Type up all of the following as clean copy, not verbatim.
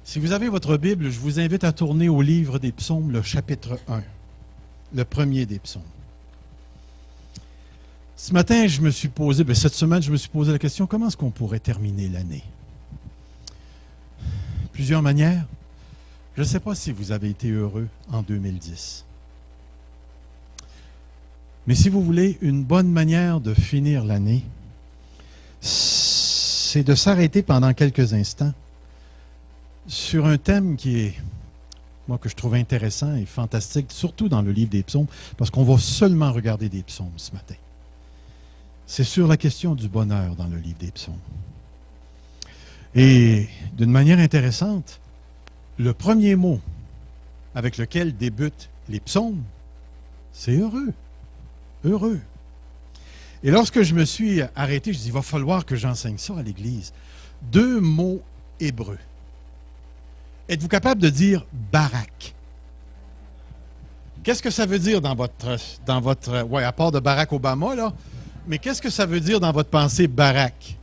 Si vous avez votre Bible, je vous invite à tourner au livre des psaumes, le chapitre 1, le premier des psaumes. Ce matin, cette semaine, je me suis posé la question, comment est-ce qu'on pourrait terminer l'année? Plusieurs manières. Je ne sais pas si vous avez été heureux en 2010. Mais si vous voulez, une bonne manière de finir l'année, c'est de s'arrêter pendant quelques instants sur un thème que je trouve intéressant et fantastique, surtout dans le livre des psaumes, parce qu'on va seulement regarder des psaumes ce matin. C'est sur la question du bonheur dans le livre des psaumes. Et d'une manière intéressante, le premier mot avec lequel débutent les psaumes, c'est heureux. Heureux. Et lorsque je me suis arrêté, je dis, il va falloir que j'enseigne ça à l'Église. 2 mots hébreux. Êtes-vous capable de dire Barak? Qu'est-ce que ça veut dire dans votre à part de Barack Obama, là, mais qu'est-ce que ça veut dire dans votre pensée, Barak?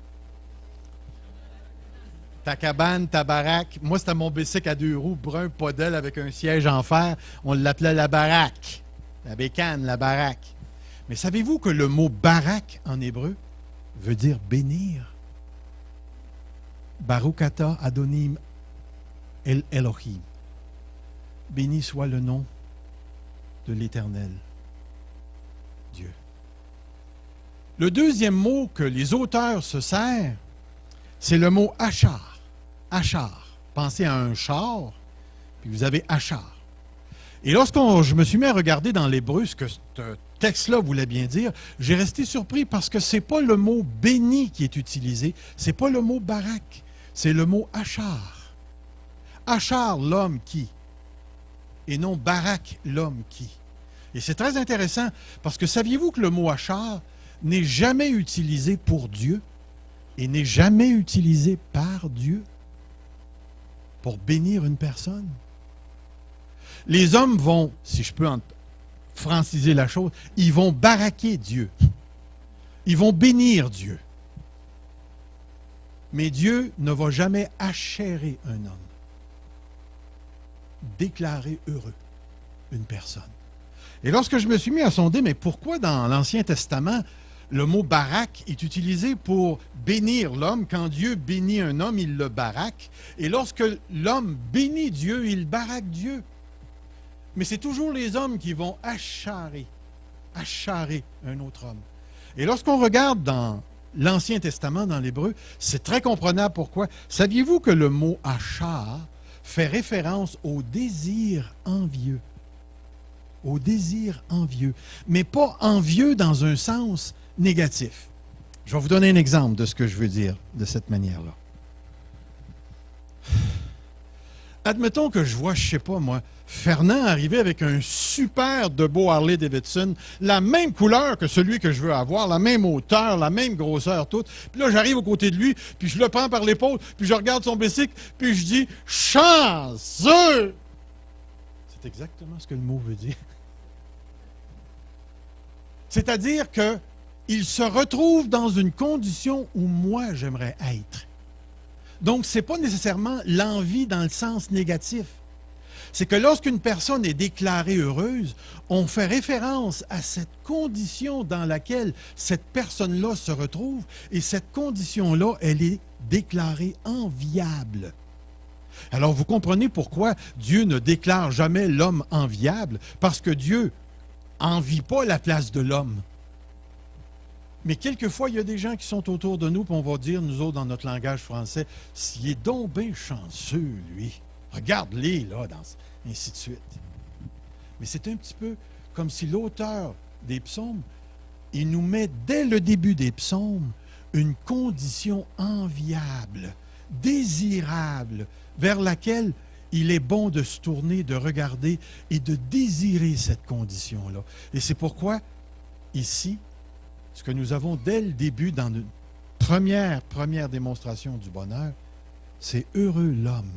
Ta cabane, ta baraque. Moi, c'était mon bicycle à 2 roues, brun, pas d'aile, avec un siège en fer. On l'appelait la baraque. La bécane, la baraque. Mais savez-vous que le mot barak en hébreu veut dire bénir? Barukata Adonim El Elohim. Béni soit le nom de l'Éternel Dieu. Le deuxième mot que les auteurs se servent, c'est le mot achar. Achar. Pensez à un char, puis vous avez achar. Et je me suis mis à regarder dans l'hébreu ce que ce texte-là voulait bien dire, j'ai resté surpris parce que ce n'est pas le mot béni qui est utilisé, ce n'est pas le mot barak, c'est le mot achar. Achar, l'homme qui, et non barak, l'homme qui. Et c'est très intéressant parce que saviez-vous que le mot achar n'est jamais utilisé pour Dieu et n'est jamais utilisé par Dieu pour bénir une personne? Les hommes vont, si je peux franciser la chose, ils vont baraquer Dieu. Ils vont bénir Dieu. Mais Dieu ne va jamais achérer un homme. Déclarer heureux une personne. Et lorsque je me suis mis à sonder, mais pourquoi dans l'Ancien Testament, le mot barak est utilisé pour bénir l'homme? Quand Dieu bénit un homme, il le baraque. Et lorsque l'homme bénit Dieu, il baraque Dieu. Mais c'est toujours les hommes qui vont acharer un autre homme. Et lorsqu'on regarde dans l'Ancien Testament, dans l'hébreu, c'est très comprenable pourquoi. Saviez-vous que le mot achar fait référence au désir envieux? Au désir envieux. Mais pas envieux dans un sens négatif. Je vais vous donner un exemple de ce que je veux dire de cette manière-là. Admettons que je vois, je ne sais pas moi, Fernand arriver avec un super de beau Harley Davidson, la même couleur que celui que je veux avoir, la même hauteur, la même grosseur, tout. Puis là, j'arrive aux côtés de lui, puis je le prends par l'épaule, puis je regarde son bicycle, puis je dis « chanceux ». C'est exactement ce que le mot veut dire. C'est-à-dire qu'il se retrouve dans une condition où moi, j'aimerais être. Donc, ce n'est pas nécessairement l'envie dans le sens négatif. C'est que lorsqu'une personne est déclarée heureuse, on fait référence à cette condition dans laquelle cette personne-là se retrouve, et cette condition-là, elle est déclarée enviable. Alors, vous comprenez pourquoi Dieu ne déclare jamais l'homme enviable, parce que Dieu n'envie pas la place de l'homme. Mais quelquefois, il y a des gens qui sont autour de nous, puis on va dire, nous autres, dans notre langage français, « S'il est donc bien chanceux, lui. Regarde-les, là, ainsi de suite. » Mais c'est un petit peu comme si l'auteur des psaumes, il nous met, dès le début des psaumes, une condition enviable, désirable, vers laquelle il est bon de se tourner, de regarder et de désirer cette condition-là. Et c'est pourquoi, ici, ce que nous avons dès le début dans notre première démonstration du bonheur, c'est heureux l'homme,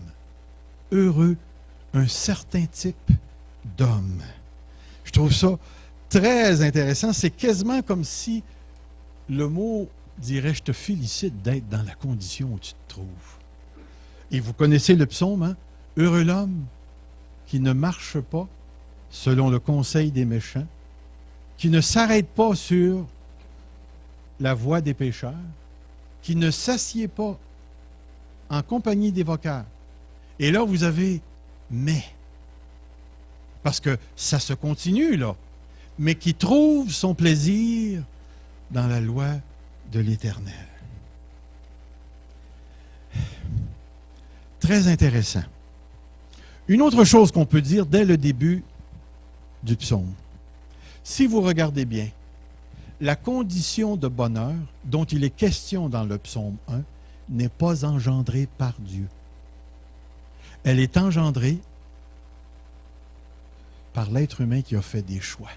heureux un certain type d'homme. Je trouve ça très intéressant. C'est quasiment comme si le mot dirait « je te félicite d'être dans la condition où tu te trouves ». Et vous connaissez le psaume, hein? Heureux l'homme qui ne marche pas selon le conseil des méchants, qui ne s'arrête pas sur la voie des pécheurs, qui ne s'assied pas en compagnie des moqueurs. Et là, vous avez « mais ». Parce que ça se continue, là. Mais qui trouve son plaisir dans la loi de l'Éternel. Très intéressant. Une autre chose qu'on peut dire dès le début du psaume. Si vous regardez bien, la condition de bonheur dont il est question dans le psaume 1 n'est pas engendrée par Dieu. Elle est engendrée par l'être humain qui a fait des choix.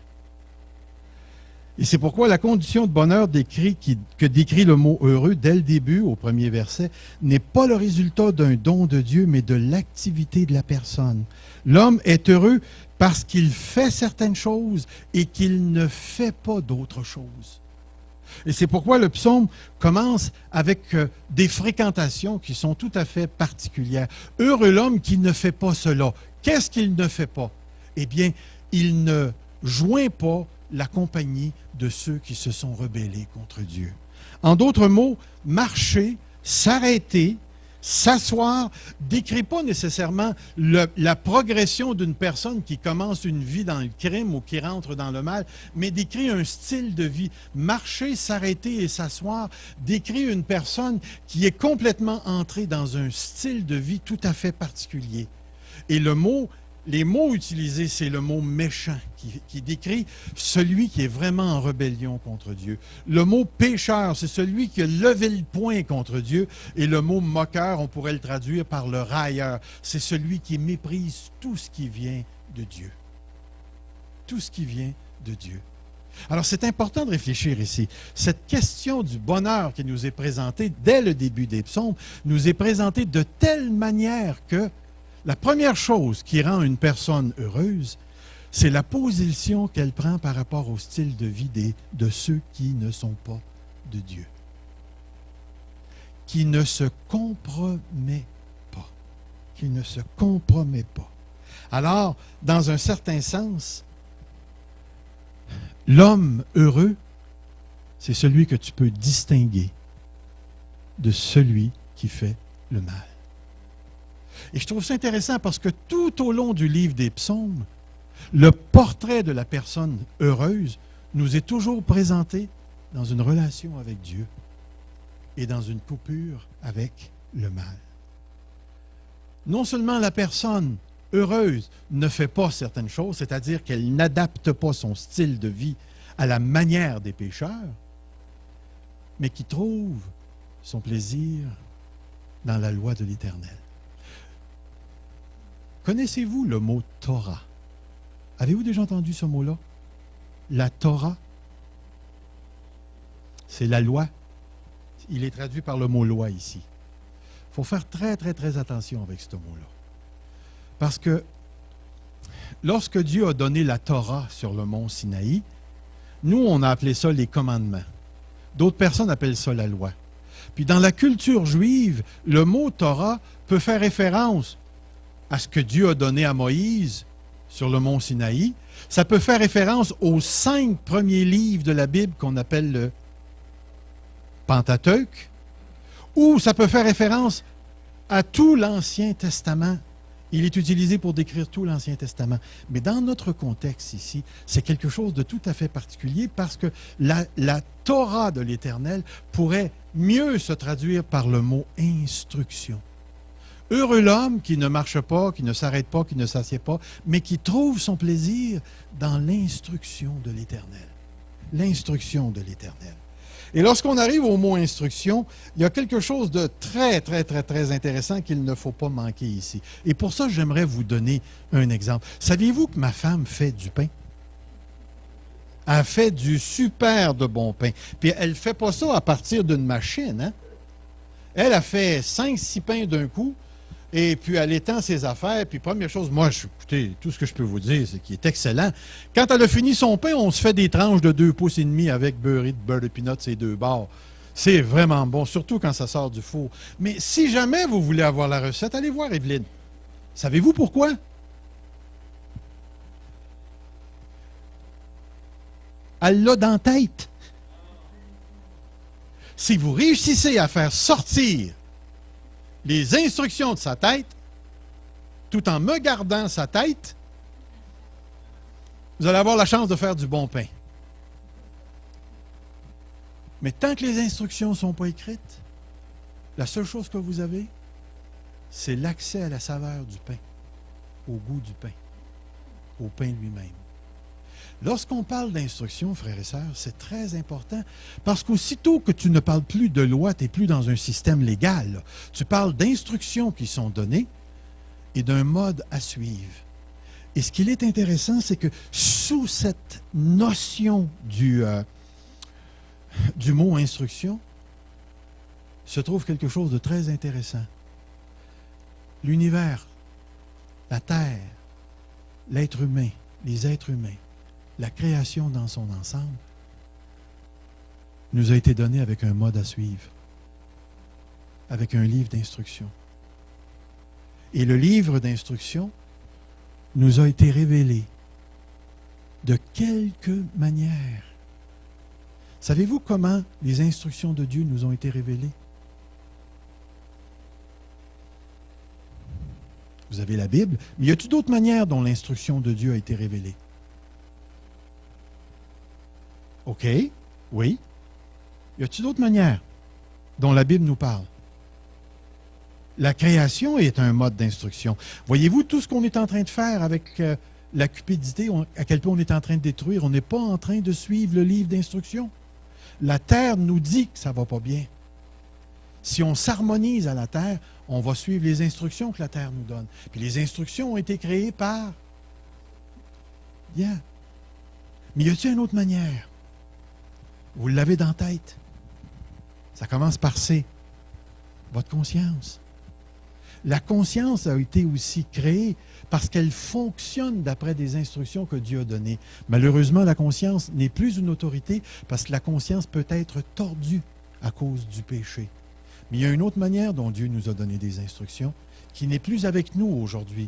Et c'est pourquoi la condition de bonheur que décrit le mot heureux dès le début, au premier verset, n'est pas le résultat d'un don de Dieu, mais de l'activité de la personne. L'homme est heureux parce qu'il fait certaines choses et qu'il ne fait pas d'autres choses. Et c'est pourquoi le psaume commence avec des fréquentations qui sont tout à fait particulières. Heureux l'homme qui ne fait pas cela. Qu'est-ce qu'il ne fait pas? Eh bien, il ne joint pas la compagnie de ceux qui se sont rebellés contre Dieu. En d'autres mots, marcher, s'arrêter, s'asseoir, décrit pas nécessairement la progression d'une personne qui commence une vie dans le crime ou qui rentre dans le mal, mais décrit un style de vie. Marcher, s'arrêter et s'asseoir décrit une personne qui est complètement entrée dans un style de vie tout à fait particulier. Et les mots utilisés, c'est le mot méchant qui décrit celui qui est vraiment en rébellion contre Dieu. Le mot pécheur, c'est celui qui a levé le poing contre Dieu. Et le mot moqueur, on pourrait le traduire par le railleur. C'est celui qui méprise tout ce qui vient de Dieu. Tout ce qui vient de Dieu. Alors, c'est important de réfléchir ici. Cette question du bonheur qui nous est présentée dès le début des psaumes nous est présentée de telle manière que la première chose qui rend une personne heureuse, c'est la position qu'elle prend par rapport au style de vie de ceux qui ne sont pas de Dieu. Qui ne se compromet pas. Qui ne se compromet pas. Alors, dans un certain sens, l'homme heureux, c'est celui que tu peux distinguer de celui qui fait le mal. Et je trouve ça intéressant parce que tout au long du livre des psaumes, le portrait de la personne heureuse nous est toujours présenté dans une relation avec Dieu et dans une coupure avec le mal. Non seulement la personne heureuse ne fait pas certaines choses, c'est-à-dire qu'elle n'adapte pas son style de vie à la manière des pécheurs, mais qui trouve son plaisir dans la loi de l'Éternel. Connaissez-vous le mot Torah? Avez-vous déjà entendu ce mot-là? La Torah, c'est la loi. Il est traduit par le mot loi ici. Il faut faire très, très, très attention avec ce mot-là. Parce que lorsque Dieu a donné la Torah sur le mont Sinaï, nous, on a appelé ça les commandements. D'autres personnes appellent ça la loi. Puis dans la culture juive, le mot Torah peut faire référence à ce que Dieu a donné à Moïse sur le mont Sinaï. Ça peut faire référence aux 5 premiers livres de la Bible qu'on appelle le Pentateuque, ou ça peut faire référence à tout l'Ancien Testament. Il est utilisé pour décrire tout l'Ancien Testament. Mais dans notre contexte ici, c'est quelque chose de tout à fait particulier parce que la Torah de l'Éternel pourrait mieux se traduire par le mot instruction. Heureux l'homme qui ne marche pas, qui ne s'arrête pas, qui ne s'assied pas, mais qui trouve son plaisir dans l'instruction de l'Éternel. L'instruction de l'Éternel. Et lorsqu'on arrive au mot instruction, il y a quelque chose de très, très, très, très intéressant qu'il ne faut pas manquer ici. Et pour ça, j'aimerais vous donner un exemple. Saviez-vous que ma femme fait du pain? Elle fait du super de bon pain. Puis elle ne fait pas ça à partir d'une machine, hein? Elle a fait 5-6 pains d'un coup. Et puis, elle étend ses affaires. Puis, première chose, moi, écoutez, tout ce que je peux vous dire, c'est qu'il est excellent. Quand elle a fini son pain, on se fait des tranches de 2,5 pouces avec beurre de peanuts et 2 bords. C'est vraiment bon, surtout quand ça sort du four. Mais si jamais vous voulez avoir la recette, allez voir Evelyne. Savez-vous pourquoi? Elle l'a dans la tête. Si vous réussissez à faire sortir les instructions de sa tête, tout en me gardant sa tête, vous allez avoir la chance de faire du bon pain. Mais tant que les instructions ne sont pas écrites, la seule chose que vous avez, c'est l'accès à la saveur du pain, au goût du pain, au pain lui-même. Lorsqu'on parle d'instruction, frères et sœurs, c'est très important parce qu'aussitôt que tu ne parles plus de loi, tu n'es plus dans un système légal. Là. Tu parles d'instructions qui sont données et d'un mode à suivre. Et ce qu'il est intéressant, c'est que sous cette notion du mot instruction se trouve quelque chose de très intéressant. L'univers, la terre, l'être humain, les êtres humains, la création dans son ensemble nous a été donné avec un mode à suivre, avec un livre d'instruction. Et le livre d'instruction nous a été révélé de quelque manière. Savez-vous comment les instructions de Dieu nous ont été révélées? Vous avez la Bible, mais y a-t-il d'autres manières dont l'instruction de Dieu a été révélée? OK, oui. Y a-t-il d'autres manières dont la Bible nous parle? La création est un mode d'instruction. Voyez-vous tout ce qu'on est en train de faire avec la cupidité, à quel point on est en train de détruire? On n'est pas en train de suivre le livre d'instruction. La terre nous dit que ça ne va pas bien. Si on s'harmonise à la terre, on va suivre les instructions que la terre nous donne. Puis les instructions ont été créées par Dieu. Mais y a-t-il une autre manière? Vous l'avez dans la tête. Ça commence par C. Votre conscience. La conscience a été aussi créée parce qu'elle fonctionne d'après des instructions que Dieu a données. Malheureusement, la conscience n'est plus une autorité parce que la conscience peut être tordue à cause du péché. Mais il y a une autre manière dont Dieu nous a donné des instructions qui n'est plus avec nous aujourd'hui.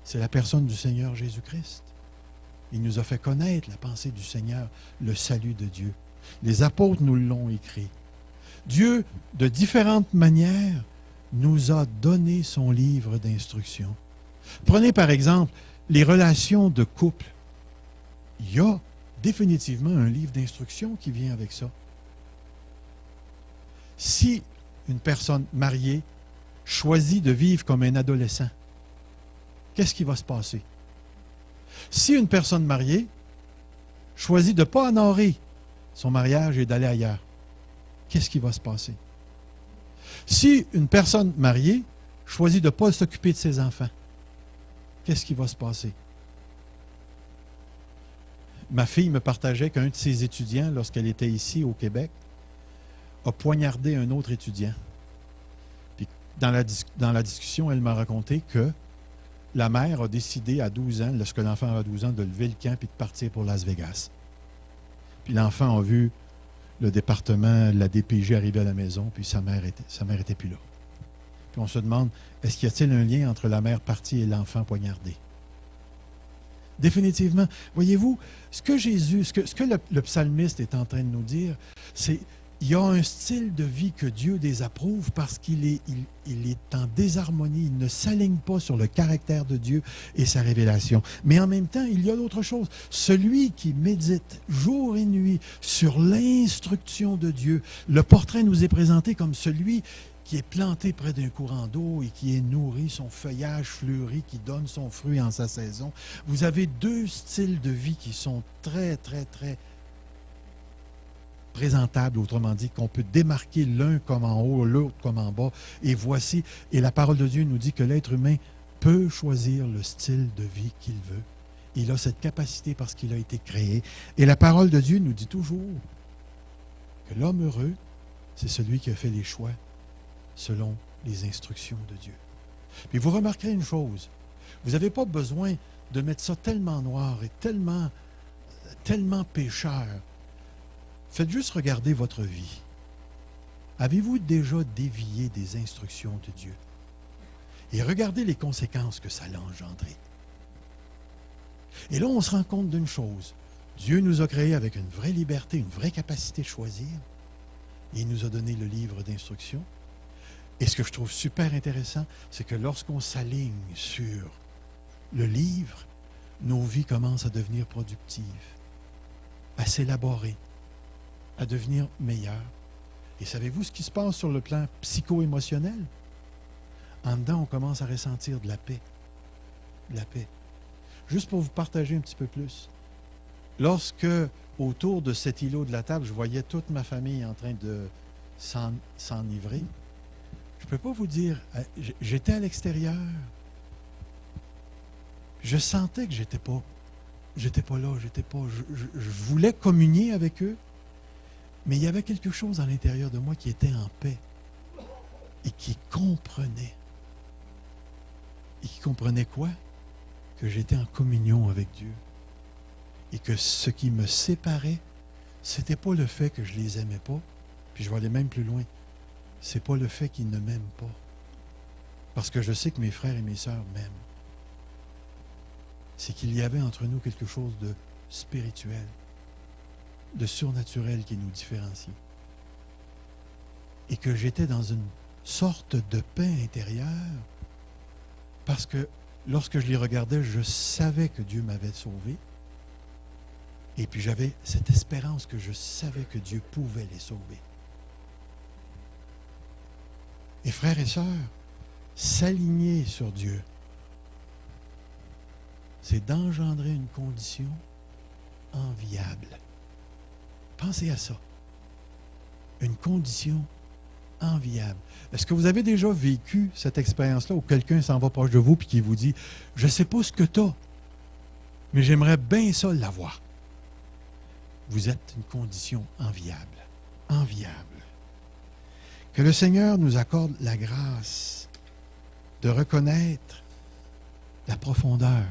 C'est la personne du Seigneur Jésus-Christ. Il nous a fait connaître la pensée du Seigneur, le salut de Dieu. Les apôtres nous l'ont écrit. Dieu, de différentes manières, nous a donné son livre d'instructions. Prenez par exemple les relations de couple. Il y a définitivement un livre d'instructions qui vient avec ça. Si une personne mariée choisit de vivre comme un adolescent, qu'est-ce qui va se passer? Si une personne mariée choisit de ne pas honorer son mariage et d'aller ailleurs, qu'est-ce qui va se passer? Si une personne mariée choisit de ne pas s'occuper de ses enfants, qu'est-ce qui va se passer? Ma fille me partageait qu'un de ses étudiants, lorsqu'elle était ici au Québec, a poignardé un autre étudiant. Puis dans la discussion, elle m'a raconté que la mère a décidé à 12 ans, lorsque l'enfant a 12 ans, de lever le camp et de partir pour Las Vegas. Puis l'enfant a vu le département, la DPJ arriver à la maison, puis sa mère était plus là. Puis on se demande, est-ce qu'il y a-t-il un lien entre la mère partie et l'enfant poignardé? Définitivement. Voyez-vous, ce que le psalmiste est en train de nous dire, c'est il y a un style de vie que Dieu désapprouve parce qu'il est en désharmonie. Il ne s'aligne pas sur le caractère de Dieu et sa révélation. Mais en même temps, il y a d'autres choses. Celui qui médite jour et nuit sur l'instruction de Dieu, le portrait nous est présenté comme celui qui est planté près d'un courant d'eau et qui est nourri, son feuillage fleuri, qui donne son fruit en sa saison. Vous avez deux styles de vie qui sont très, très, très présentable, autrement dit, qu'on peut démarquer l'un comme en haut, l'autre comme en bas. Et voici, et la parole de Dieu nous dit que l'être humain peut choisir le style de vie qu'il veut. Il a cette capacité parce qu'il a été créé. Et la parole de Dieu nous dit toujours que l'homme heureux, c'est celui qui a fait les choix selon les instructions de Dieu. Puis vous remarquerez une chose, vous n'avez pas besoin de mettre ça tellement noir et tellement pécheur. Faites juste regarder votre vie. Avez-vous déjà dévié des instructions de Dieu? Et regardez les conséquences que ça l'a engendré. Et là, on se rend compte d'une chose. Dieu nous a créés avec une vraie liberté, une vraie capacité de choisir. Et il nous a donné le livre d'instructions. Et ce que je trouve super intéressant, c'est que lorsqu'on s'aligne sur le livre, nos vies commencent à devenir productives, à s'élaborer, à devenir meilleures. Et savez-vous ce qui se passe sur le plan psycho-émotionnel? En dedans, on commence à ressentir de la paix. De la paix. Juste pour vous partager un petit peu plus. Lorsque, autour de cet îlot de la table, je voyais toute ma famille en train de s'enivrer, je ne peux pas vous dire, j'étais à l'extérieur. Je sentais que j'étais pas là, je voulais communier avec eux, mais il y avait quelque chose à l'intérieur de moi qui était en paix et qui comprenait. Et qui comprenait quoi? Que j'étais en communion avec Dieu. Et que ce qui me séparait, c'était pas le fait que je les aimais pas, puis je vais aller même plus loin. C'est pas le fait qu'ils ne m'aiment pas. Parce que je sais que mes frères et mes sœurs m'aiment. C'est qu'il y avait entre nous quelque chose de spirituel, de surnaturel qui nous différencie. Et que j'étais dans une sorte de paix intérieure parce que lorsque je les regardais, je savais que Dieu m'avait sauvé. Et puis j'avais cette espérance que je savais que Dieu pouvait les sauver. Et frères et sœurs, s'aligner sur Dieu, c'est d'engendrer une condition enviable. Pensez à ça. Une condition enviable. Est-ce que vous avez déjà vécu cette expérience-là où quelqu'un s'en va proche de vous et qui vous dit « Je ne sais pas ce que tu as, mais j'aimerais bien ça l'avoir. » Vous êtes une condition enviable. Enviable. Que le Seigneur nous accorde la grâce de reconnaître la profondeur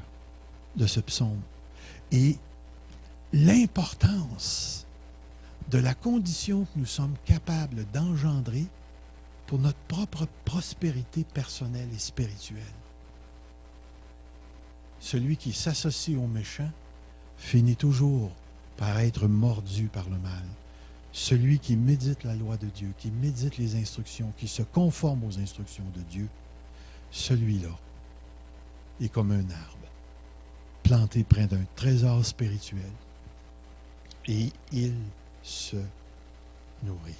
de ce psaume et l'importance de la condition que nous sommes capables d'engendrer pour notre propre prospérité personnelle et spirituelle. Celui qui s'associe aux méchants finit toujours par être mordu par le mal. Celui qui médite la loi de Dieu, qui médite les instructions, qui se conforme aux instructions de Dieu, celui-là est comme un arbre planté près d'un trésor spirituel et il se nourrit.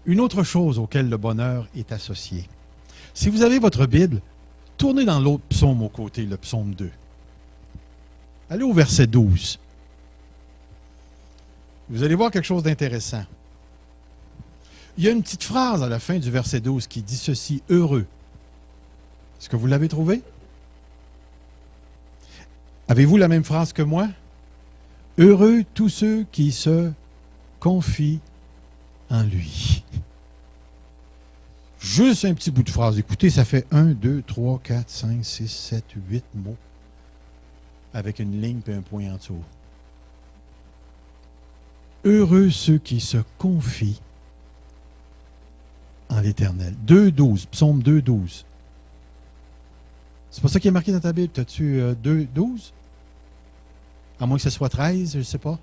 Une autre chose auquel le bonheur est associé. Si vous avez votre Bible, tournez dans l'autre psaume au côté, le psaume 2. Allez au verset 12. Vous allez voir quelque chose d'intéressant. Il y a une petite phrase à la fin du verset 12 qui dit ceci, « Heureux ». Est-ce que vous l'avez trouvé? Avez-vous la même phrase que moi? « Heureux tous ceux qui se confient en lui ». Juste un petit bout de phrase. Écoutez, ça fait 1, 2, 3, 4, 5, 6, 7, 8 mots avec une ligne et un point en dessous. Heureux ceux qui se confient en l'Éternel. 2,12, psaume 2,12. C'est pas ça qui est marqué dans ta Bible. T'as-tu 2,12? À moins que ce soit 13, je ne sais pas.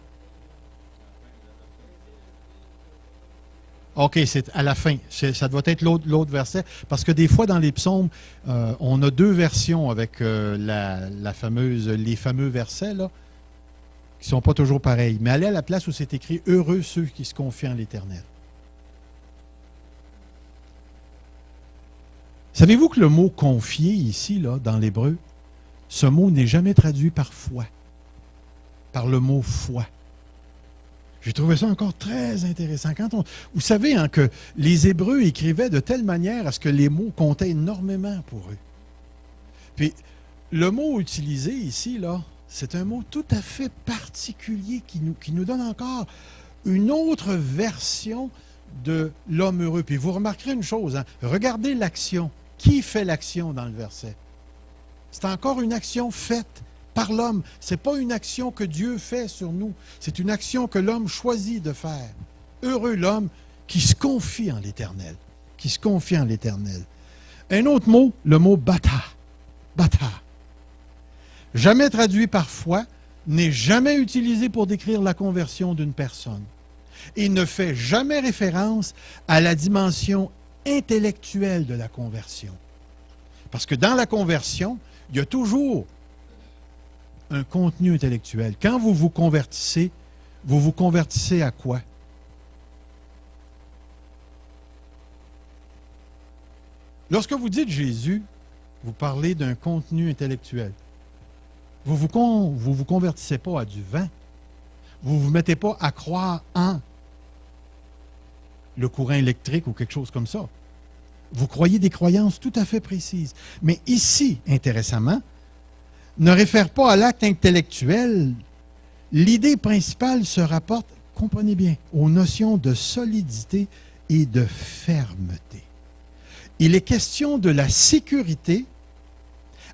OK, c'est à la fin. Ça doit être l'autre verset. Parce que des fois, dans les psaumes, on a deux versions avec les fameux versets, là, qui ne sont pas toujours pareils. Mais allez à la place où c'est écrit « Heureux ceux qui se confient en l'Éternel ». Savez-vous que le mot « confier » ici, là, dans l'hébreu, ce mot n'est jamais traduit par « foi », par le mot « foi ». J'ai trouvé ça encore très intéressant. Vous savez hein, que les Hébreux écrivaient de telle manière à ce que les mots comptaient énormément pour eux. Puis, le mot utilisé ici, là, c'est un mot tout à fait particulier qui nous donne encore une autre version de l'homme heureux. Puis vous remarquerez une chose, hein, regardez l'action. Qui fait l'action dans le verset? C'est encore une action faite par l'homme. Ce n'est pas une action que Dieu fait sur nous. C'est une action que l'homme choisit de faire. Heureux l'homme qui se confie en l'Éternel. Qui se confie en l'Éternel. Un autre mot, le mot bata. Bata. Jamais traduit par foi, n'est jamais utilisé pour décrire la conversion d'une personne. Et ne fait jamais référence à la dimension intellectuelle de la conversion. Parce que dans la conversion, il y a toujours un contenu intellectuel. Quand vous vous convertissez à quoi? Lorsque vous dites Jésus, vous parlez d'un contenu intellectuel. Vous vous convertissez pas à du vent. Vous ne vous mettez pas à croire en le courant électrique ou quelque chose comme ça. Vous croyez des croyances tout à fait précises. Mais ici, intéressamment, ne réfère pas à l'acte intellectuel. L'idée principale se rapporte, comprenez bien, aux notions de solidité et de fermeté. Il est question de la sécurité,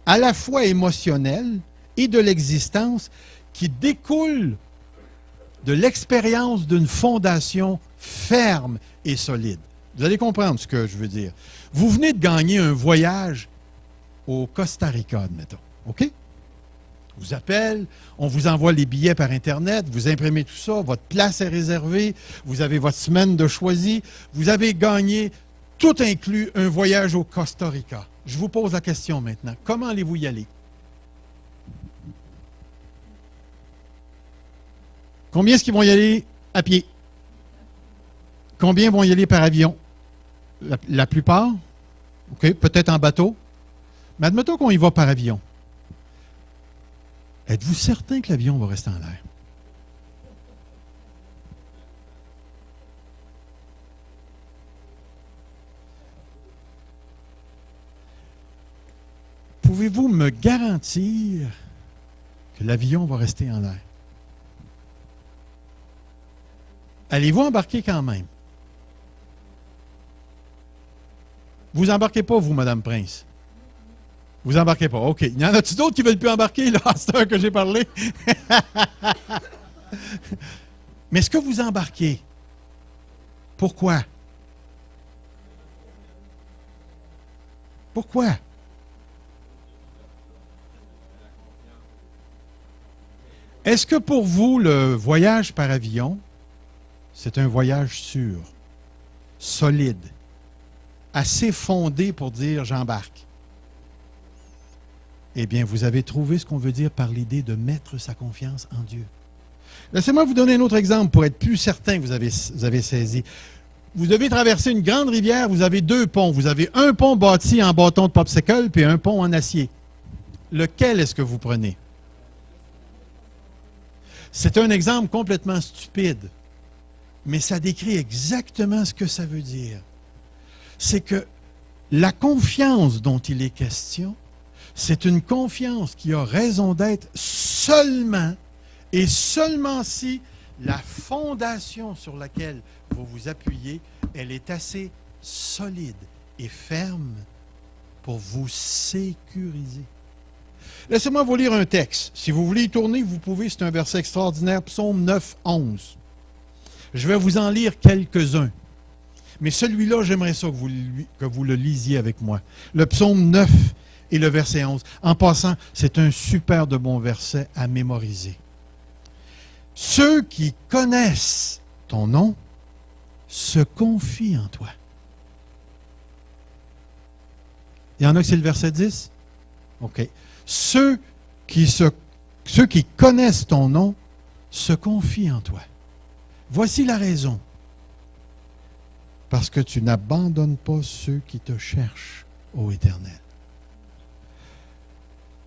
à la fois émotionnelle et de l'existence, qui découle de l'expérience d'une fondation ferme et solide. Vous allez comprendre ce que je veux dire. Vous venez de gagner un voyage au Costa Rica, admettons. OK? On vous appelle, on vous envoie les billets par Internet, vous imprimez tout ça, votre place est réservée, vous avez votre semaine de choisi, vous avez gagné, tout inclus, un voyage au Costa Rica. Je vous pose la question maintenant. Comment allez-vous y aller? Combien est-ce qu'ils vont y aller à pied? Combien vont y aller par avion? La plupart? OK, peut-être en bateau. Mais admettons qu'on y va par avion. Êtes-vous certain que l'avion va rester en l'air? Pouvez-vous me garantir que l'avion va rester en l'air? Allez-vous embarquer quand même? Vous embarquez pas, vous, Madame Prince? Vous embarquez pas. OK. Il y en a-t-il d'autres qui ne veulent plus embarquer, là, à cette heure que j'ai parlé? Mais est-ce que vous embarquez? Pourquoi? Pourquoi? Est-ce que pour vous, le voyage par avion, c'est un voyage sûr, solide, assez fondé pour dire j'embarque? Eh bien, vous avez trouvé ce qu'on veut dire par l'idée de mettre sa confiance en Dieu. Laissez-moi vous donner un autre exemple pour être plus certain que vous avez saisi. Vous devez traverser une grande rivière, vous avez deux ponts. Vous avez un pont bâti en bâton de popsicle puis un pont en acier. Lequel est-ce que vous prenez? C'est un exemple complètement stupide, mais ça décrit exactement ce que ça veut dire. C'est que la confiance dont il est question, c'est une confiance qui a raison d'être seulement et seulement si la fondation sur laquelle vous vous appuyez, elle est assez solide et ferme pour vous sécuriser. Laissez-moi vous lire un texte. Si vous voulez y tourner, vous pouvez. C'est un verset extraordinaire, Psaume 9, 11. Je vais vous en lire quelques-uns. Mais celui-là, j'aimerais ça que vous le lisiez avec moi. Le Psaume 9 et le verset 11. En passant, c'est un super de bon verset à mémoriser. Ceux qui connaissent ton nom se confient en toi. Il y en a que c'est le verset 10? OK. Ceux qui connaissent ton nom se confient en toi. Voici la raison. Parce que tu n'abandonnes pas ceux qui te cherchent, ô Éternel.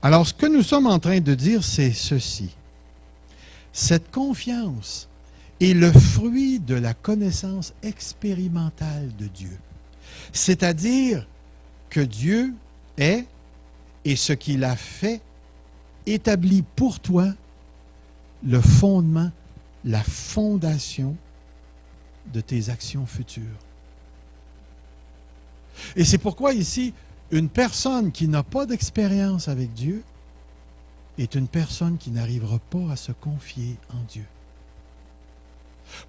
Alors, ce que nous sommes en train de dire, c'est ceci. Cette confiance est le fruit de la connaissance expérimentale de Dieu. C'est-à-dire que Dieu est, et ce qu'il a fait, établit pour toi le fondement, la fondation de tes actions futures. Et c'est pourquoi ici, une personne qui n'a pas d'expérience avec Dieu est une personne qui n'arrivera pas à se confier en Dieu.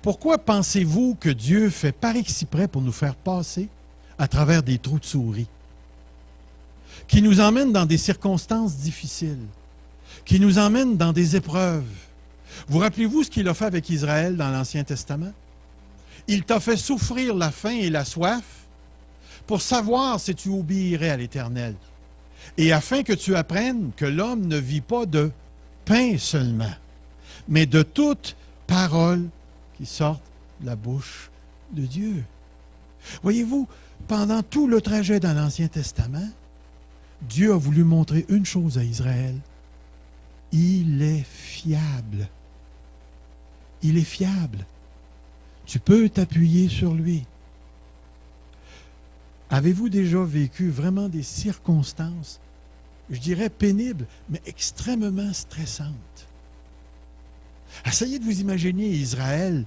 Pourquoi pensez-vous que Dieu fait par exprès pour nous faire passer à travers des trous de souris, qui nous emmènent dans des circonstances difficiles, qui nous emmènent dans des épreuves? Vous rappelez-vous ce qu'il a fait avec Israël dans l'Ancien Testament? Il t'a fait souffrir la faim et la soif pour savoir si tu obéirais à l'Éternel. Et afin que tu apprennes que l'homme ne vit pas de pain seulement, mais de toute parole qui sort de la bouche de Dieu. Voyez-vous, pendant tout le trajet dans l'Ancien Testament, Dieu a voulu montrer une chose à Israël. Il est fiable. Il est fiable. Tu peux t'appuyer sur lui. Avez-vous déjà vécu vraiment des circonstances, je dirais pénibles, mais extrêmement stressantes? Essayez de vous imaginer Israël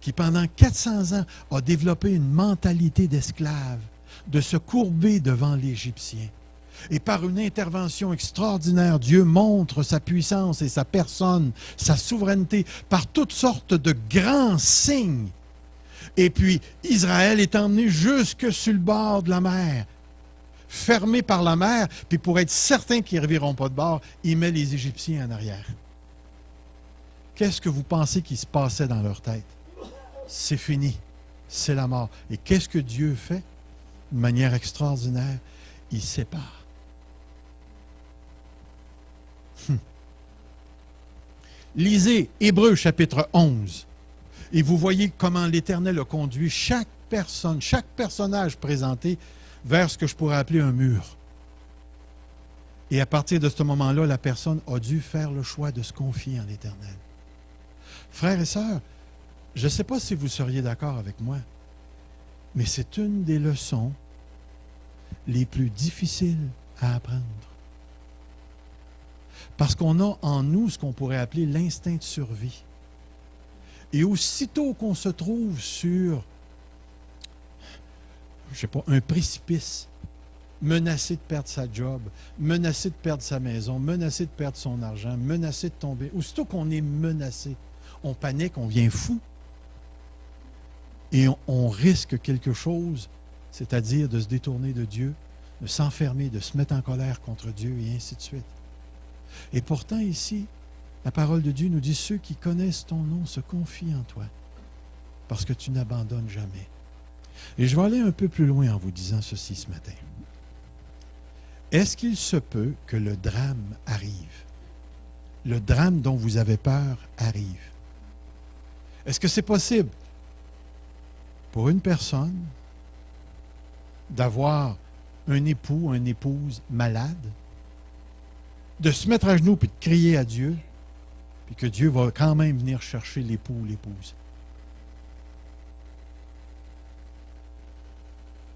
qui, pendant 400 ans, a développé une mentalité d'esclave, de se courber devant l'Égyptien. Et par une intervention extraordinaire, Dieu montre sa puissance et sa personne, sa souveraineté, par toutes sortes de grands signes. Et puis, Israël est emmené jusque sur le bord de la mer, fermé par la mer, puis pour être certain qu'ils ne reviront pas de bord, il met les Égyptiens en arrière. Qu'est-ce que vous pensez qui se passait dans leur tête? C'est fini, c'est la mort. Et qu'est-ce que Dieu fait? De manière extraordinaire, il sépare. Lisez Hébreux chapitre 11 et vous voyez comment l'Éternel a conduit chaque personne, chaque personnage présenté vers ce que je pourrais appeler un mur. Et à partir de ce moment-là, la personne a dû faire le choix de se confier en l'Éternel. Frères et sœurs, je ne sais pas si vous seriez d'accord avec moi, mais c'est une des leçons les plus difficiles à apprendre. Parce qu'on a en nous ce qu'on pourrait appeler l'instinct de survie. Et aussitôt qu'on se trouve sur, je ne sais pas, un précipice, menacé de perdre sa job, menacé de perdre sa maison, menacé de perdre son argent, menacé de tomber, aussitôt qu'on est menacé, on panique, on devient fou. Et on risque quelque chose, c'est-à-dire de se détourner de Dieu, de s'enfermer, de se mettre en colère contre Dieu et ainsi de suite. Et pourtant, ici, la parole de Dieu nous dit « Ceux qui connaissent ton nom se confient en toi, parce que tu n'abandonnes jamais. » Et je vais aller un peu plus loin en vous disant ceci ce matin. Est-ce qu'il se peut que le drame arrive? Le drame dont vous avez peur arrive. Est-ce que c'est possible pour une personne d'avoir un époux, une épouse malade, de se mettre à genoux puis de crier à Dieu, puis que Dieu va quand même venir chercher l'époux ou l'épouse?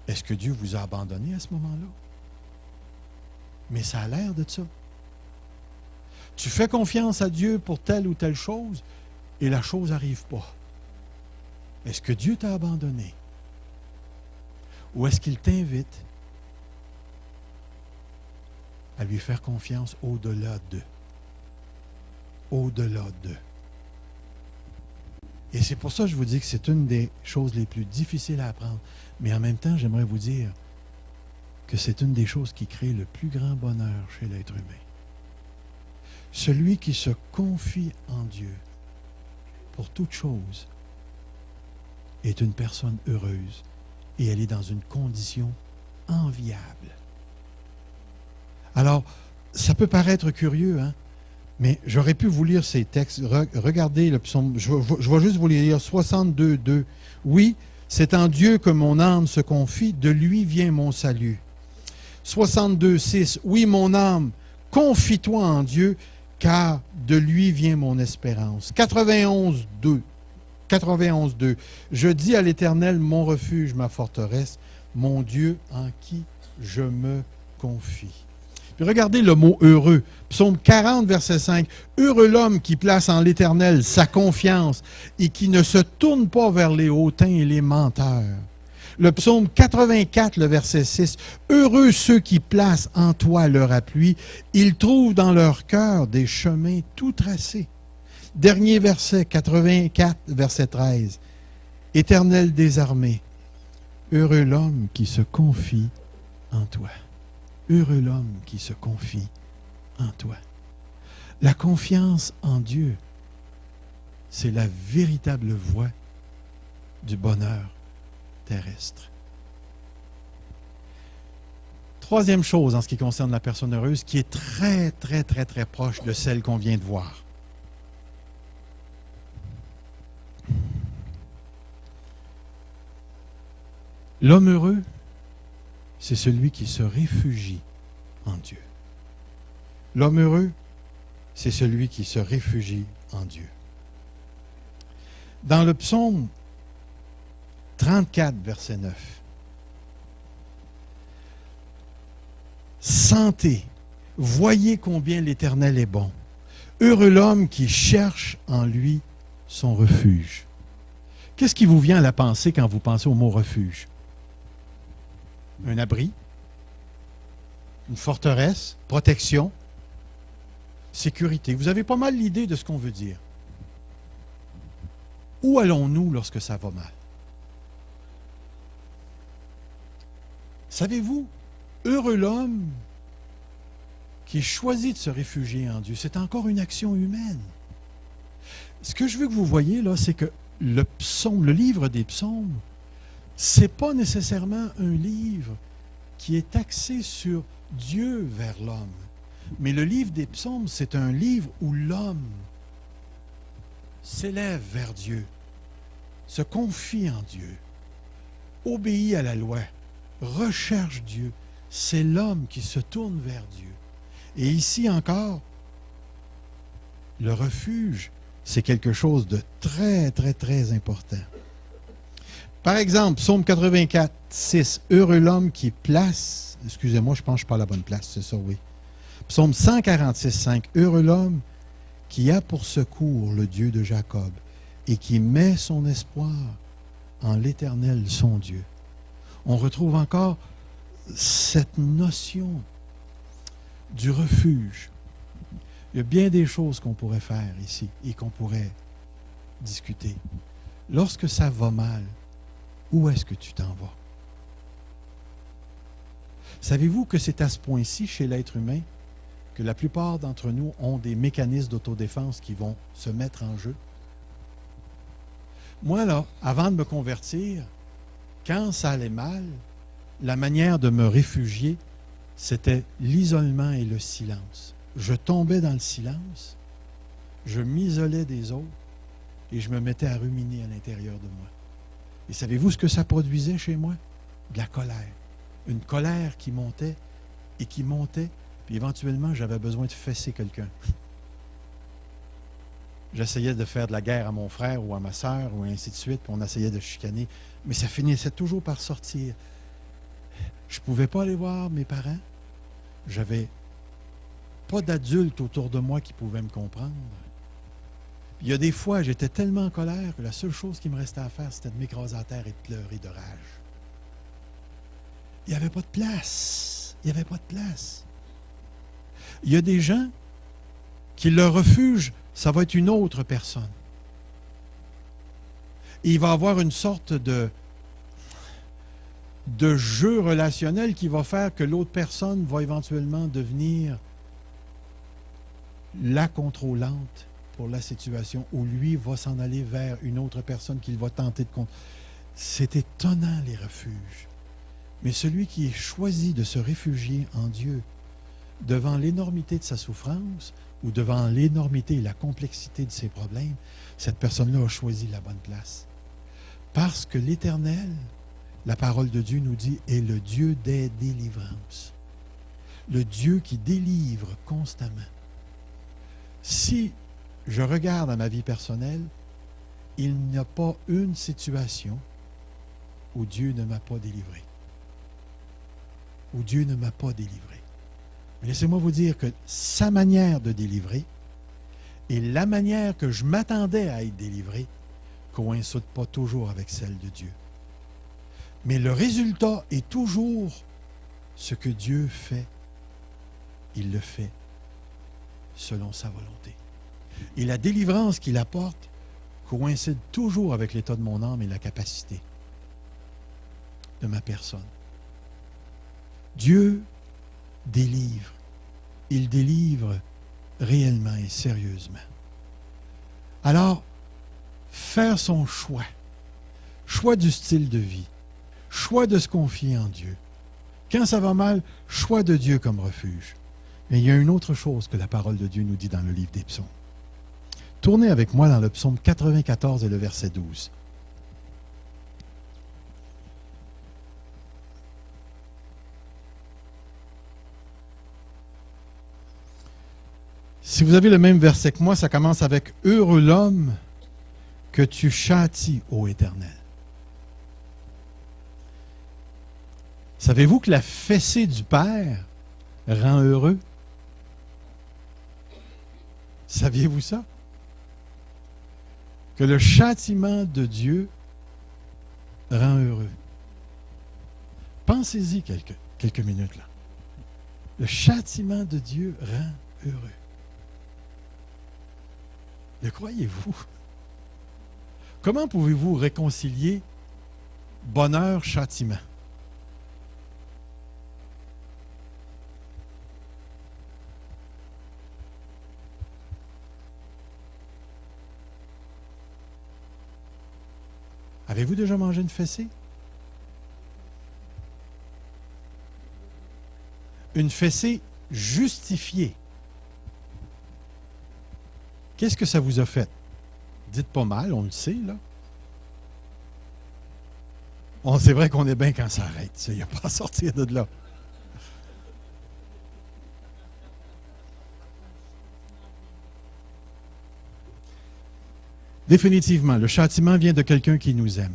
Est-ce que Dieu vous a abandonné à ce moment-là? Mais ça a l'air de ça. Tu fais confiance à Dieu pour telle ou telle chose et la chose n'arrive pas. Est-ce que Dieu t'a abandonné? Ou est-ce qu'il t'invite à lui faire confiance au-delà d'eux? Au-delà d'eux. Et c'est pour ça que je vous dis que c'est une des choses les plus difficiles à apprendre. Mais en même temps, j'aimerais vous dire que c'est une des choses qui crée le plus grand bonheur chez l'être humain. Celui qui se confie en Dieu pour toute chose est une personne heureuse et elle est dans une condition enviable. Alors, ça peut paraître curieux, hein? Mais j'aurais pu vous lire ces textes. Regardez le psaume. Je vais juste vous les lire. 62, 2. Oui, c'est en Dieu que mon âme se confie. De lui vient mon salut. 62, 6. Oui, mon âme, confie-toi en Dieu, car de lui vient mon espérance. 91, 2. 91, 2. Je dis à l'Éternel, mon refuge, ma forteresse, mon Dieu en qui je me confie. Puis regardez le mot heureux. Psaume 40, verset 5. Heureux l'homme qui place en l'Éternel sa confiance et qui ne se tourne pas vers les hautains et les menteurs. Le psaume 84, le verset 6. Heureux ceux qui placent en toi leur appui. Ils trouvent dans leur cœur des chemins tout tracés. Dernier verset, 84, verset 13. Éternel des armées, heureux l'homme qui se confie en toi. Heureux l'homme qui se confie en toi. La confiance en Dieu, c'est la véritable voie du bonheur terrestre. Troisième chose en ce qui concerne la personne heureuse, qui est très, très, très, très proche de celle qu'on vient de voir. L'homme heureux, c'est celui qui se réfugie en Dieu. L'homme heureux, c'est celui qui se réfugie en Dieu. Dans le psaume 34, verset 9, sentez, voyez combien l'Éternel est bon. Heureux l'homme qui cherche en lui son refuge. Qu'est-ce qui vous vient à la pensée quand vous pensez au mot refuge? Un abri, une forteresse, protection, sécurité. Vous avez pas mal l'idée de ce qu'on veut dire. Où allons-nous lorsque ça va mal? Savez-vous, heureux l'homme qui choisit de se réfugier en Dieu. C'est encore une action humaine. Ce que je veux que vous voyez là, c'est que le psaume, le livre des psaumes, c'est pas nécessairement un livre qui est axé sur Dieu vers l'homme. Mais le livre des psaumes, c'est un livre où l'homme s'élève vers Dieu, se confie en Dieu, obéit à la loi, recherche Dieu. C'est l'homme qui se tourne vers Dieu. Et ici encore, le refuge, c'est quelque chose de très, très, très important. Par exemple, psaume 84, 6, heureux l'homme qui place, excusez-moi, je pense que je suis pas à la bonne place, c'est ça, oui. Psaume 146, 5, heureux l'homme qui a pour secours le Dieu de Jacob et qui met son espoir en l'Éternel, son Dieu. On retrouve encore cette notion du refuge. Il y a bien des choses qu'on pourrait faire ici et qu'on pourrait discuter. Lorsque ça va mal, où est-ce que tu t'en vas? Savez-vous que c'est à ce point-ci, chez l'être humain, que la plupart d'entre nous ont des mécanismes d'autodéfense qui vont se mettre en jeu? Moi, là, avant de me convertir, quand ça allait mal, la manière de me réfugier, c'était l'isolement et le silence. Je tombais dans le silence, je m'isolais des autres et je me mettais à ruminer à l'intérieur de moi. Et savez-vous ce que ça produisait chez moi? De la colère. Une colère qui montait et qui montait, puis éventuellement, j'avais besoin de fesser quelqu'un. J'essayais de faire de la guerre à mon frère ou à ma sœur, ou ainsi de suite, puis on essayait de chicaner, mais ça finissait toujours par sortir. Je ne pouvais pas aller voir mes parents. J'avais pas d'adultes autour de moi qui pouvaient me comprendre. Il y a des fois, j'étais tellement en colère que la seule chose qui me restait à faire, c'était de m'écraser à terre et de pleurer de rage. Il n'y avait pas de place. Il n'y avait pas de place. Il y a des gens qui leur refuge, ça va être une autre personne. Et il va avoir une sorte de jeu relationnel qui va faire que l'autre personne va éventuellement devenir la contrôlante pour la situation, où lui va s'en aller vers une autre personne qu'il va tenter de contrôler. C'est étonnant, les refuges. Mais celui qui choisit de se réfugier en Dieu devant l'énormité de sa souffrance ou devant l'énormité et la complexité de ses problèmes, cette personne-là a choisi la bonne place. Parce que l'Éternel, la parole de Dieu nous dit, est le Dieu des délivrances. Le Dieu qui délivre constamment. Si je regarde à ma vie personnelle, il n'y a pas une situation où Dieu ne m'a pas délivré. Où Dieu ne m'a pas délivré. Mais laissez-moi vous dire que sa manière de délivrer et la manière que je m'attendais à être délivré ne coïncident pas toujours avec celle de Dieu. Mais le résultat est toujours ce que Dieu fait. Il le fait selon sa volonté. Et la délivrance qu'il apporte coïncide toujours avec l'état de mon âme et la capacité de ma personne. Dieu délivre. Il délivre réellement et sérieusement. Alors, faire son choix du style de vie, choix de se confier en Dieu. Quand ça va mal, choix de Dieu comme refuge. Mais il y a une autre chose que la parole de Dieu nous dit dans le livre des psaumes. Tournez avec moi dans le psaume 94 et le verset 12. Si vous avez le même verset que moi, ça commence avec « Heureux l'homme que tu châties, ô Éternel ». Savez-vous que la fessée du Père rend heureux? Saviez-vous ça? Que le châtiment de Dieu rend heureux. Pensez-y quelques minutes là. Le châtiment de Dieu rend heureux. Le croyez-vous? Comment pouvez-vous réconcilier bonheur, châtiment? Avez-vous déjà mangé une fessée? Une fessée justifiée. Qu'est-ce que ça vous a fait? Dites pas mal, on le sait, là. C'est vrai qu'on est bien quand ça arrête. Il n'y a pas à sortir de là. Définitivement, le châtiment vient de quelqu'un qui nous aime.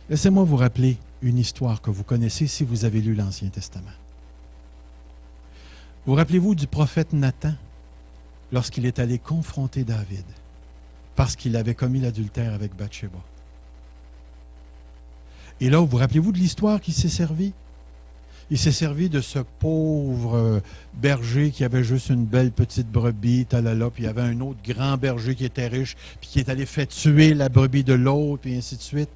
Laissez-moi vous rappeler une histoire que vous connaissez si vous avez lu l'Ancien Testament. Vous rappelez-vous du prophète Nathan lorsqu'il est allé confronter David parce qu'il avait commis l'adultère avec Bathsheba? Et là, vous rappelez-vous de l'histoire qui s'est servie? Il s'est servi de ce pauvre berger qui avait juste une belle petite brebis, talala, puis il y avait un autre grand berger qui était riche, puis qui est allé faire tuer la brebis de l'autre, puis ainsi de suite.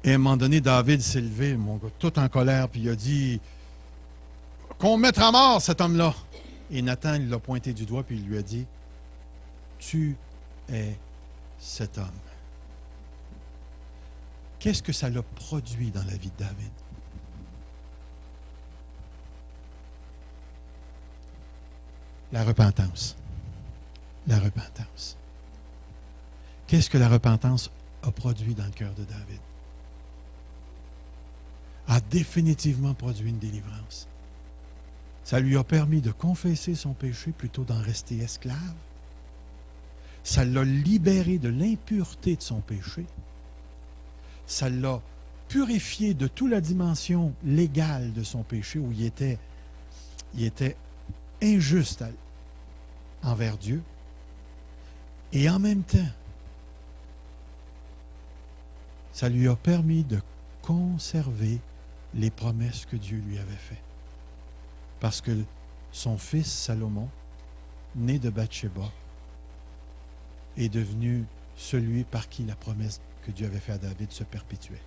Et à un moment donné, David s'est levé, mon gars, tout en colère, puis il a dit « Qu'on mette à mort cet homme-là ». Et Nathan, il l'a pointé du doigt, puis il lui a dit « Tu es cet homme ». Qu'est-ce que ça l'a produit dans la vie de David? La repentance. La repentance. Qu'est-ce que la repentance a produit dans le cœur de David? A définitivement produit une délivrance. Ça lui a permis de confesser son péché plutôt d'en rester esclave. Ça l'a libéré de l'impureté de son péché. Ça l'a purifié de toute la dimension légale de son péché où il était injuste envers Dieu. Et en même temps, ça lui a permis de conserver les promesses que Dieu lui avait faites. Parce que son fils Salomon, né de Bathsheba, est devenu celui par qui la promesse que Dieu avait faite à David se perpétuait.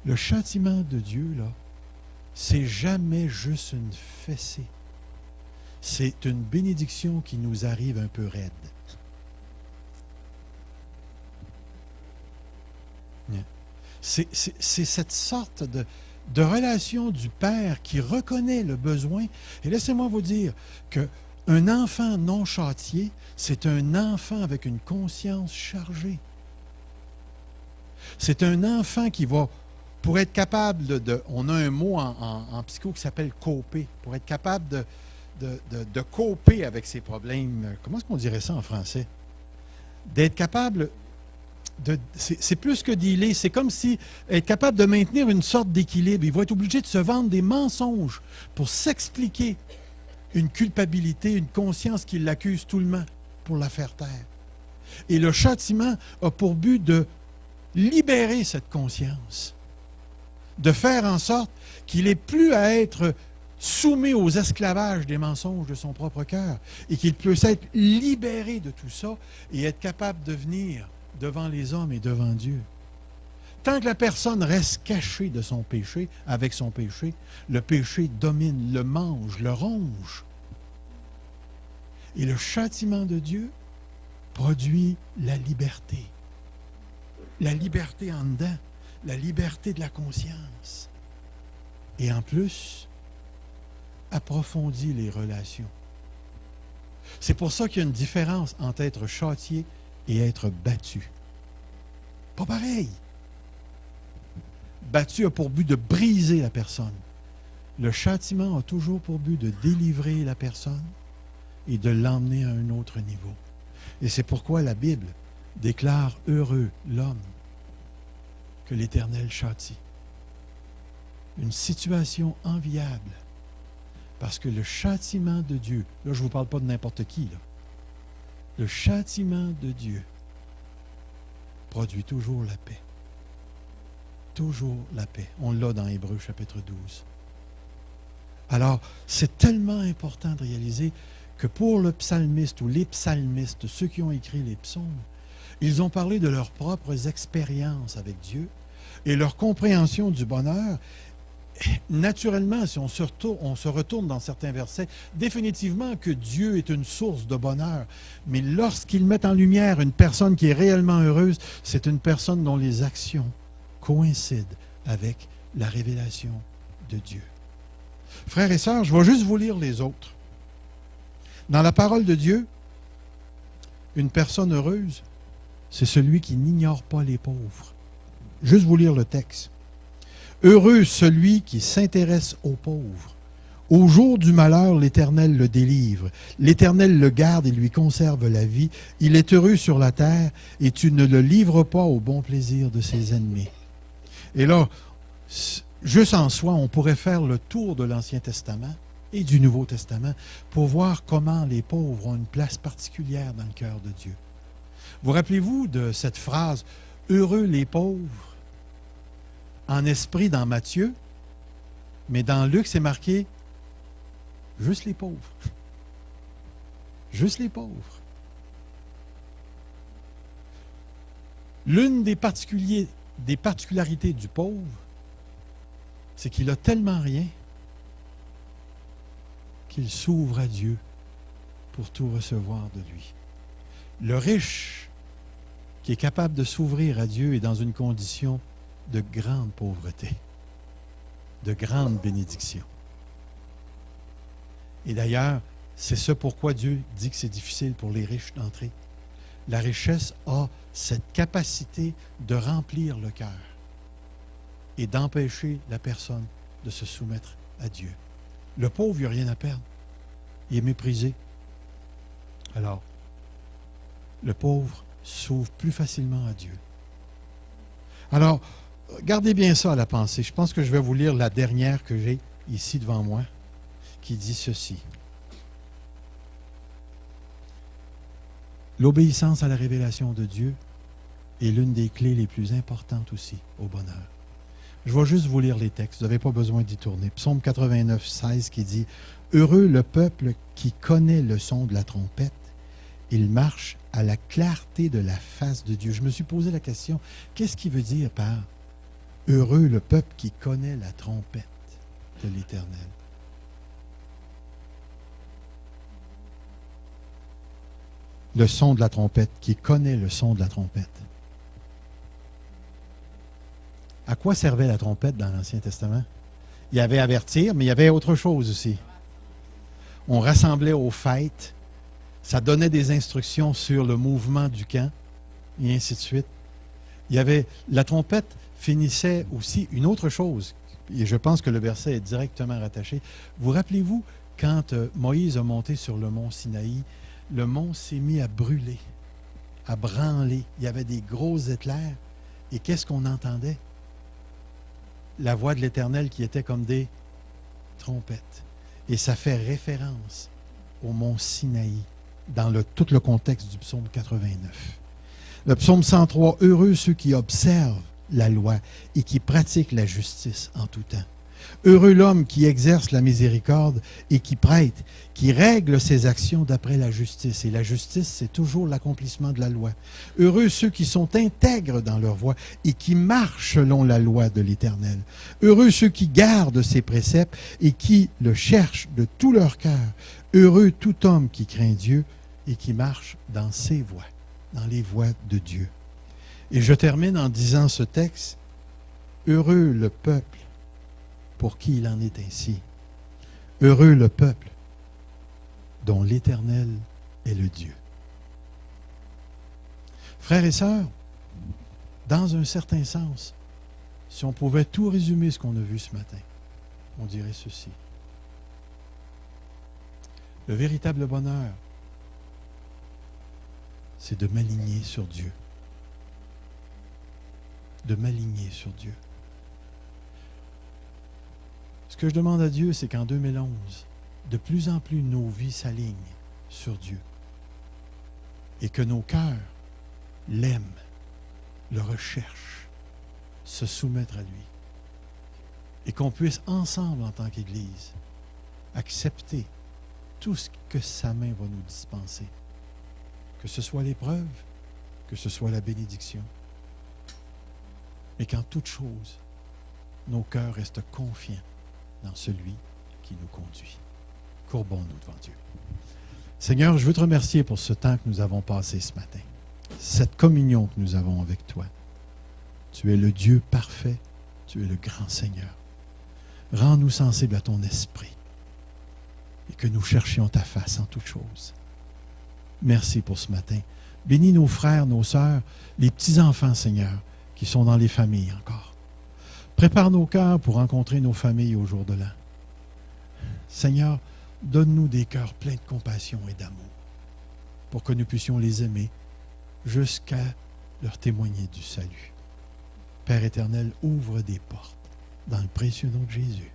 Le châtiment de Dieu, là, c'est jamais juste une fessée. C'est une bénédiction qui nous arrive un peu raide. C'est cette sorte de relation du Père qui reconnaît le besoin. Et laissez-moi vous dire qu'un enfant non châtié, c'est un enfant avec une conscience chargée. C'est un enfant qui va, pour être capable on a un mot en psycho qui s'appelle coper, pour être capable de coper avec ses problèmes. Comment est-ce qu'on dirait ça en français? D'être capable c'est plus que dealer, c'est comme si être capable de maintenir une sorte d'équilibre. Il va être obligé de se vendre des mensonges pour s'expliquer une culpabilité, une conscience qui l'accuse tout le temps pour la faire taire. Et le châtiment a pour but de libérer cette conscience, de faire en sorte qu'il n'ait plus à être soumis aux esclavages des mensonges de son propre cœur, et qu'il puisse être libéré de tout ça et être capable de venir devant les hommes et devant Dieu. Tant que la personne reste cachée de son péché, avec son péché, le péché domine, le mange, le ronge. Et le châtiment de Dieu produit la liberté. La liberté en dedans, la liberté de la conscience. Et en plus, approfondit les relations. C'est pour ça qu'il y a une différence entre être châtié et être battu. Pas pareil. Battu a pour but de briser la personne. Le châtiment a toujours pour but de délivrer la personne et de l'emmener à un autre niveau. Et c'est pourquoi la Bible déclare heureux l'homme que l'Éternel châtie. Une situation enviable. Parce que le châtiment de Dieu, là je ne vous parle pas de n'importe qui, là. Le châtiment de Dieu produit toujours la paix. Toujours la paix. On l'a dans Hébreux chapitre 12. Alors, c'est tellement important de réaliser que pour le psalmiste ou les psalmistes, ceux qui ont écrit les psaumes, ils ont parlé de leurs propres expériences avec Dieu et leur compréhension du bonheur. Naturellement, si on se retourne dans certains versets, définitivement que Dieu est une source de bonheur. Mais lorsqu'ils mettent en lumière une personne qui est réellement heureuse, c'est une personne dont les actions coïncident avec la révélation de Dieu. Frères et sœurs, je vais juste vous lire les autres. Dans la parole de Dieu, une personne heureuse, c'est celui qui n'ignore pas les pauvres. Juste vous lire le texte. Heureux celui qui s'intéresse aux pauvres. Au jour du malheur, l'Éternel le délivre. L'Éternel le garde et lui conserve la vie. Il est heureux sur la terre et tu ne le livres pas au bon plaisir de ses ennemis. Et là, juste en soi, on pourrait faire le tour de l'Ancien Testament et du Nouveau Testament pour voir comment les pauvres ont une place particulière dans le cœur de Dieu. Vous rappelez-vous de cette phrase « Heureux les pauvres » en esprit dans Matthieu, mais dans Luc, c'est marqué « juste les pauvres ». Juste les pauvres. L'une des particularités du pauvre, c'est qu'il a tellement rien qu'il s'ouvre à Dieu pour tout recevoir de lui. Le riche qui est capable de s'ouvrir à Dieu est dans une condition de grande pauvreté, de grande bénédiction. Et d'ailleurs, c'est ce pourquoi Dieu dit que c'est difficile pour les riches d'entrer. La richesse a cette capacité de remplir le cœur et d'empêcher la personne de se soumettre à Dieu. Le pauvre, il n'a rien à perdre. Il est méprisé. Alors, le pauvre s'ouvre plus facilement à Dieu. Alors, gardez bien ça à la pensée. Je pense que je vais vous lire la dernière que j'ai ici devant moi, qui dit ceci. L'obéissance à la révélation de Dieu est l'une des clés les plus importantes aussi au bonheur. Je vais juste vous lire les textes, vous n'avez pas besoin d'y tourner. Psaume 89, 16 qui dit « Heureux le peuple qui connaît le son de la trompette, il marche à la clarté de la face de Dieu. » Je me suis posé la question, qu'est-ce qu'il veut dire par « Heureux le peuple qui connaît la trompette de l'Éternel » ? Le son de la trompette, qui connaît le son de la trompette. À quoi servait la trompette dans l'Ancien Testament? Il y avait avertir, mais il y avait autre chose aussi. On rassemblait aux fêtes, ça donnait des instructions sur le mouvement du camp, et ainsi de suite. Il y avait, la trompette finissait aussi une autre chose, et je pense que le verset est directement rattaché. Vous rappelez-vous, quand Moïse a monté sur le mont Sinaï, le mont s'est mis à brûler, à branler. Il y avait des gros éclairs. Et qu'est-ce qu'on entendait? La voix de l'Éternel qui était comme des trompettes. Et ça fait référence au mont Sinaï dans tout le contexte du psaume 89. Le psaume 103, « Heureux ceux qui observent la loi et qui pratiquent la justice en tout temps. » Heureux l'homme qui exerce la miséricorde et qui prête, qui règle ses actions d'après la justice. Et la justice, c'est toujours l'accomplissement de la loi. Heureux ceux qui sont intègres dans leur voie et qui marchent selon la loi de l'Éternel. Heureux ceux qui gardent ses préceptes et qui le cherchent de tout leur cœur. Heureux tout homme qui craint Dieu et qui marche dans ses voies, dans les voies de Dieu. Et je termine en disant ce texte. Heureux le peuple pour qui il en est ainsi. Heureux le peuple dont l'Éternel est le Dieu. Frères et sœurs, dans un certain sens, si on pouvait tout résumer ce qu'on a vu ce matin, on dirait ceci. Le véritable bonheur, c'est de m'aligner sur Dieu. De m'aligner sur Dieu. Ce que je demande à Dieu, c'est qu'en 2011, de plus en plus nos vies s'alignent sur Dieu et que nos cœurs l'aiment, le recherchent, se soumettre à lui et qu'on puisse ensemble, en tant qu'Église, accepter tout ce que sa main va nous dispenser, que ce soit l'épreuve, que ce soit la bénédiction, mais qu'en toute chose, nos cœurs restent confiants dans celui qui nous conduit. Courbons-nous devant Dieu. Seigneur, je veux te remercier pour ce temps que nous avons passé ce matin, cette communion que nous avons avec toi. Tu es le Dieu parfait, tu es le grand Seigneur. Rends-nous sensibles à ton esprit et que nous cherchions ta face en toutes choses. Merci pour ce matin. Bénis nos frères, nos sœurs, les petits-enfants, Seigneur, qui sont dans les familles encore. Prépare nos cœurs pour rencontrer nos familles au jour de l'an. Seigneur, donne-nous des cœurs pleins de compassion et d'amour pour que nous puissions les aimer jusqu'à leur témoigner du salut. Père éternel, ouvre des portes dans le précieux nom de Jésus.